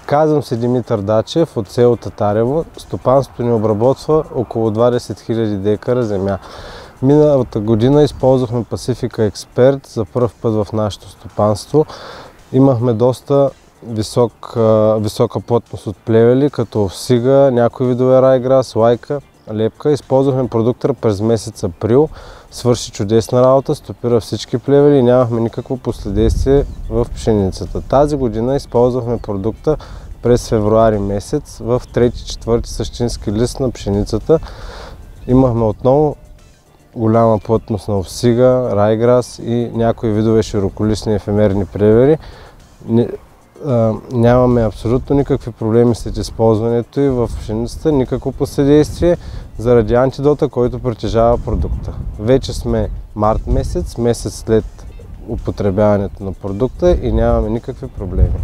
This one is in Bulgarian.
Казвам се Димитър Дачев от село Татарево. Стопанството ни обработва около 20 000 декара земя. Миналата година използвахме Pacifica Expert за първ път в нашето стопанство. Имахме доста висока плътност от плевели, като овсига, някои видове райграс, лайка, лепка. Използвахме продукта през месец април. Свърши чудесна работа, стопира всички плевели и нямахме никакво последствие в пшеницата. Тази година използвахме продукта през февруари месец в 3-4 същински лист на пшеницата. Имахме отново голяма плътност на овсига, райграс и някои видове широколистни ефемерни плевели. Нямаме абсолютно никакви проблеми след използването и в пшеницата, никакво последействие заради антидота, който притежава продукта. Вече сме март месец след употребяването на продукта и нямаме никакви проблеми.